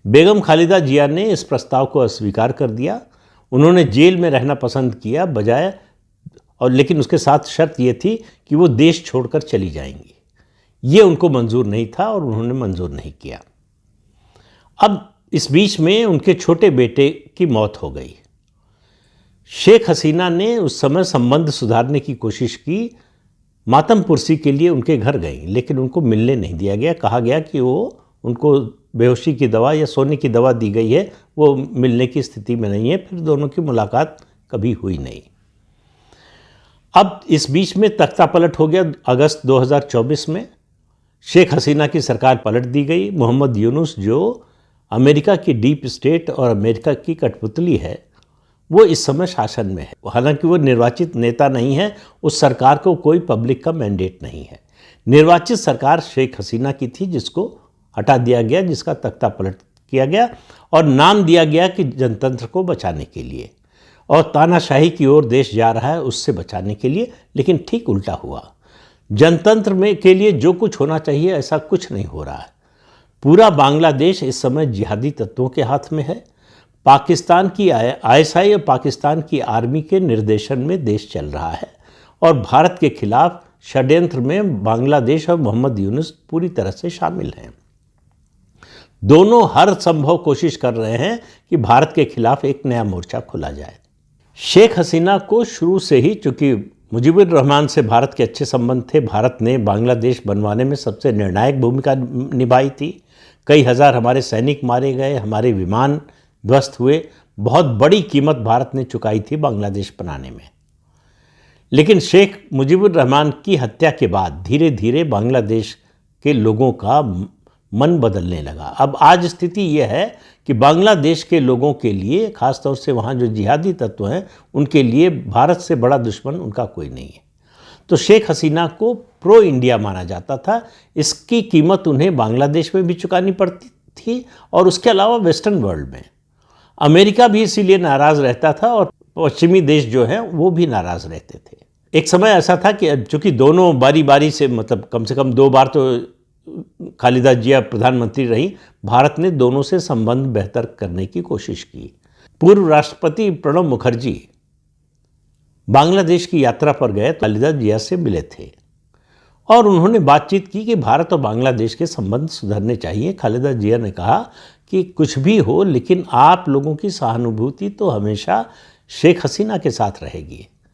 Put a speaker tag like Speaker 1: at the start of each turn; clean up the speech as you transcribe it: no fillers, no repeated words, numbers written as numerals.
Speaker 1: बेगम खालिदा जिया ने इस प्रस्ताव को अस्वीकार कर दिया। उन्होंने जेल में रहना पसंद किया बजाय, और लेकिन उसके साथ शर्त ये थी कि वो देश छोड़कर चली जाएंगी। ये उनको मंजूर नहीं था और उन्होंने मंजूर नहीं किया। अब इस बीच में उनके छोटे बेटे की मौत हो गई। शेख हसीना ने उस समय संबंध सुधारने की कोशिश की, मातम पुरसी के लिए उनके घर गई, लेकिन उनको मिलने नहीं दिया गया। कहा गया कि वो उनको बेहोशी की दवा या सोने की दवा दी गई है, वो मिलने की स्थिति में नहीं है। फिर दोनों की मुलाकात कभी हुई नहीं। अब इस बीच में तख्ता पलट हो गया। अगस्त 2024 में शेख हसीना की सरकार पलट दी गई। मोहम्मद यूनुस, जो अमेरिका की डीप स्टेट और अमेरिका की कठपुतली है, वो इस समय शासन में है। हालांकि वो निर्वाचित नेता नहीं है, उस सरकार को कोई पब्लिक का मैंडेट नहीं है। निर्वाचित सरकार शेख हसीना की थी, जिसको हटा दिया गया, जिसका तख्ता पलट किया गया और नाम दिया गया कि जनतंत्र को बचाने के लिए, और तानाशाही की ओर देश जा रहा है उससे बचाने के लिए। लेकिन ठीक उल्टा हुआ। जनतंत्र में के लिए जो कुछ होना चाहिए ऐसा कुछ नहीं हो रहा है। पूरा बांग्लादेश इस समय जिहादी तत्वों के हाथ में है। पाकिस्तान की आईएसआई और पाकिस्तान की आर्मी के निर्देशन में देश चल रहा है, और भारत के खिलाफ षड्यंत्र में बांग्लादेश और मोहम्मद यूनुस पूरी तरह से शामिल हैं। दोनों हर संभव कोशिश कर रहे हैं कि भारत के खिलाफ एक नया मोर्चा खोला जाए। शेख हसीना को शुरू से ही, चूंकि मुजीबुर रहमान से भारत के अच्छे संबंध थे, भारत ने बांग्लादेश बनवाने में सबसे निर्णायक भूमिका निभाई थी। कई हजार हमारे सैनिक मारे गए, हमारे विमान ध्वस्त हुए, बहुत बड़ी कीमत भारत ने चुकाई थी बांग्लादेश बनाने में। लेकिन शेख मुजीबुर रहमान की हत्या के बाद धीरे धीरे बांग्लादेश के लोगों का मन बदलने लगा। अब आज स्थिति यह है कि बांग्लादेश के लोगों के लिए, खासतौर से वहाँ जो जिहादी तत्व हैं, उनके लिए भारत से बड़ा दुश्मन उनका कोई नहीं है। तो शेख हसीना को प्रो इंडिया माना जाता था। इसकी कीमत उन्हें बांग्लादेश में भी चुकानी पड़ती थी, और उसके अलावा वेस्टर्न वर्ल्ड में अमेरिका भी इसीलिए नाराज़ रहता था, और पश्चिमी देश जो हैं वो भी नाराज़ रहते थे। एक समय ऐसा था कि चूँकि दोनों बारी बारी से, मतलब कम से कम 2 बार तो खालिदा जिया प्रधानमंत्री रही, भारत ने दोनों से संबंध बेहतर करने की कोशिश की। पूर्व राष्ट्रपति प्रणब मुखर्जी बांग्लादेश की यात्रा पर गए, खालिदा जिया से मिले थे और उन्होंने बातचीत की कि भारत और बांग्लादेश के संबंध सुधरने चाहिए। खालिदा जिया ने कहा कि कुछ भी हो, लेकिन आप लोगों की सहानुभूति तो हमेशा शेख हसीना के साथ रहेगी।